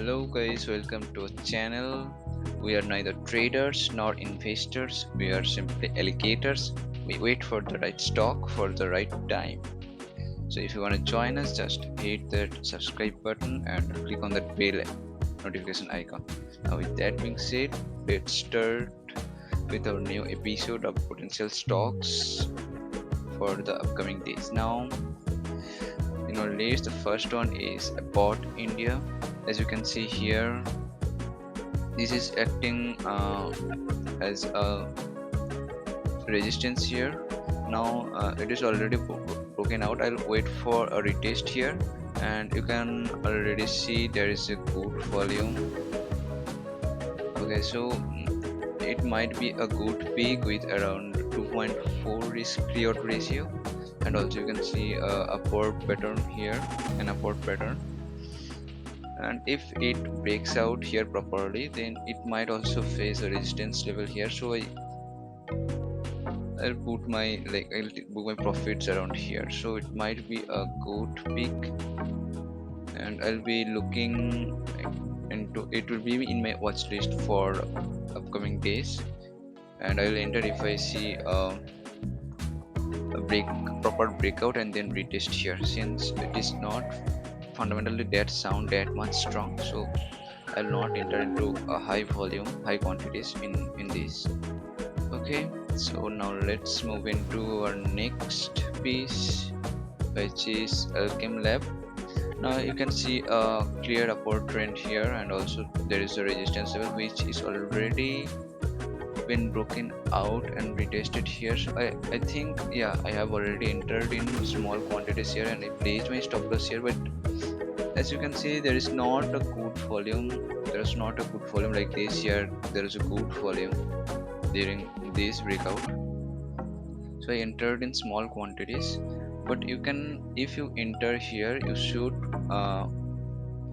Hello guys, welcome to our channel. We are neither traders nor investors. We are simply alligators. We wait for the right stock for the right time. So if you want to join us, just hit that subscribe button and click on that bell notification icon. Now with that being said, let's start with our new episode of potential stocks for the upcoming days. Now in our list, the first one is ABBOTT India. As you can see here, this is acting as a resistance here. Now it is already broken out. I'll wait for a retest here, and you can already see there is a good volume. Okay, so it might be a good peak with around 2.4 risk reward ratio, and also you can see a upward pattern here, an upward pattern. And if it breaks out here properly, then it might also face a resistance level here. So I'll put my book my profits around here. So it might be a good peak, and I'll be looking into it. Will be in my watch list for upcoming days, and I'll enter if I see a proper breakout and then retest here, since it is not fundamentally that sound that much strong. So I'll not enter into a high volume, high quantities in this. Okay, so now let's move into our next piece, which is Alkem Lab. Now you can see a clear upward trend here, and also there is a resistance level which is already been broken out and retested here. So I think, yeah, I have already entered in small quantities here and I placed my stop loss here, but as you can see there is not a good volume. There's not a good volume like this here. There is a good volume during this breakout, so I entered in small quantities. But you can, if you enter here, you should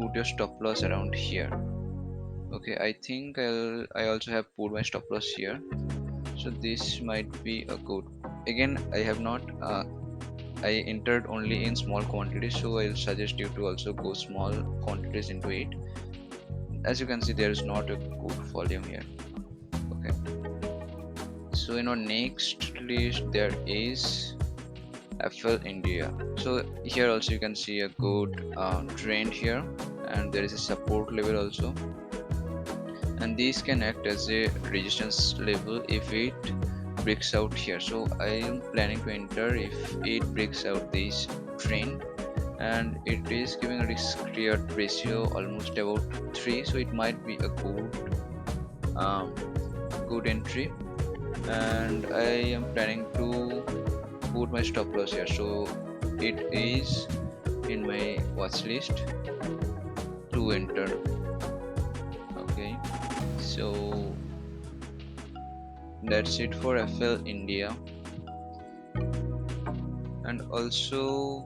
put your stop loss around here. Okay, I think I also have put my stop loss here, so this might be a good. Again, I have not I entered only in small quantities, so I'll suggest you to also go small quantities into it. As you can see, there is not a good volume here. Okay, so in our next list there is AFFLE India. So here also you can see a good trend here, and there is a support level also, and these can act as a resistance level if it breaks out here. So I am planning to enter if it breaks out this trend, and it is giving a risk reward ratio almost about 3, so it might be a good entry, and I am planning to put my stop loss here, so it is in my watch list to enter. Okay, so that's it for AFFLE India. And also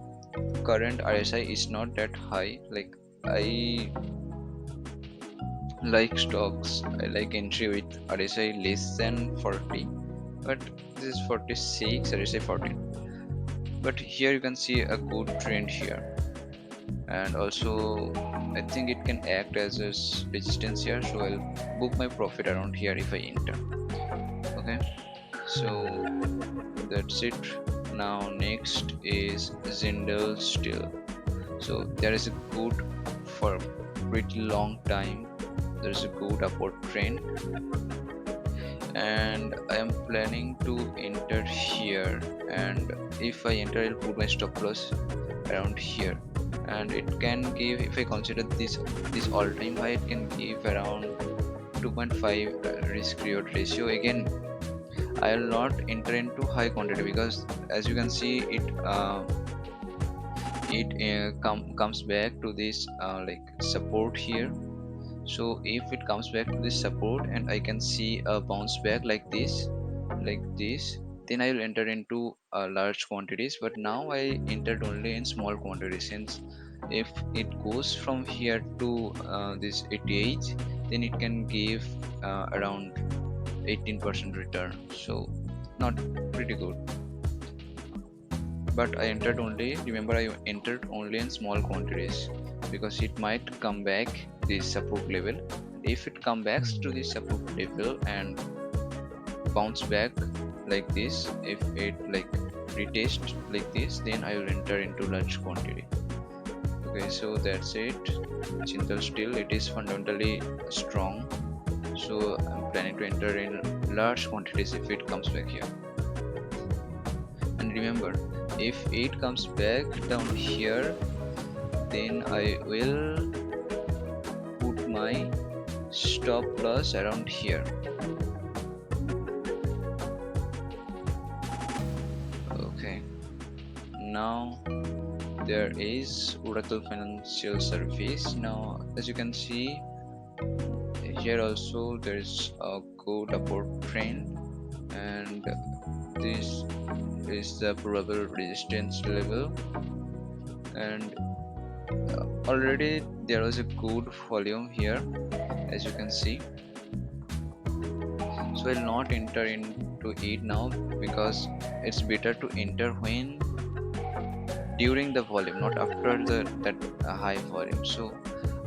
current RSI is not that high. Like, I like stocks, I like entry with RSI less than 40, but this is 46, RSI 14. But here you can see a good trend here, and also I think it can act as a resistance here, so I'll book my profit around here if I enter. Okay, so that's it. Now next is JINDAL still. So there is a good, for pretty long time there is a good upward trend, and I am planning to enter here, and if I enter I'll put my stop loss around here, and it can give, if I consider this all-time high, it can give around 2.5 risk reward ratio. Again, I will not enter into high quantity because as you can see it comes back to this like support here. So if it comes back to this support and I can see a bounce back like this, then I will enter into large quantities. But now I entered only in small quantities, since if it goes from here to this 88, then it can give around 18% return, so not pretty good. But I entered only, remember, I entered only in small quantities, because it might come back this support level. If it comes back to this support level and bounce back like this, if it like retest like this, then I will enter into large quantity. Okay, so that's it. Jindal still it is fundamentally strong, so I'm planning to enter in large quantities if it comes back here. And remember, if it comes back down here, then I will put my stop loss around here. Okay, now there is Oracle Financial Service. Now as you can see here also there is a good upward trend, and this is the probable resistance level, and already there was a good volume here as you can see. So I'll not enter into it now because it's better to enter when during the volume, not after that high volume. So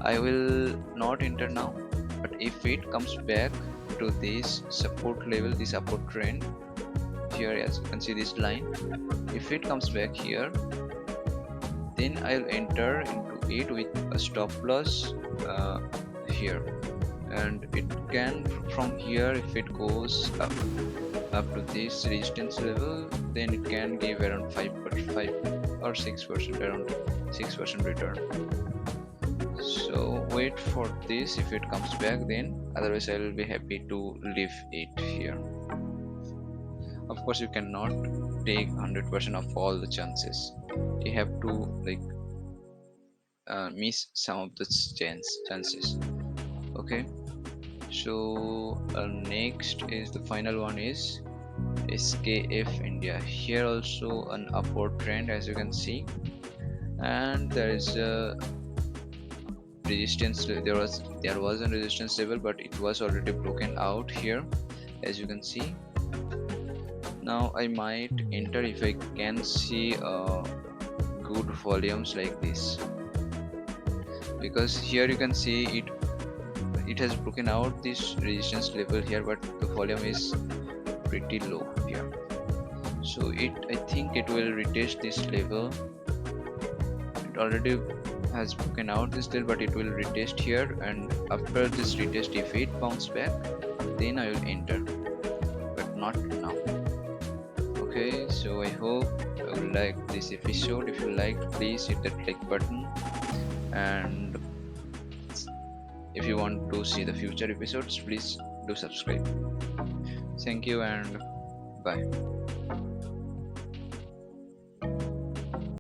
I will not enter now, but if it comes back to this support level, this upward trend here, as you can see this line, if it comes back here, then I'll enter into it with a stop loss here, and it can from here, if it goes up to this resistance level, then it can give around 5 or 6%, around 6% return. So wait for this. If it comes back, then otherwise I will be happy to leave it here. Of course you cannot take 100% of all the chances. You have to like miss some of the chances. Okay, so next is the final one is SKF India. Here also an upward trend as you can see, and there is a resistance. There was a resistance level, but it was already broken out here as you can see. Now I might enter if I can see good volumes like this, because here you can see it has broken out this resistance level here, but the volume is pretty low here. So I think it will retest this level. It already has broken out this level, but it will retest here, and after this retest, if it bounce back, then I will enter, but not now. Okay, so I hope you like this episode. If you liked, please hit that like button, and if you want to see the future episodes, please do subscribe. Thank you and bye.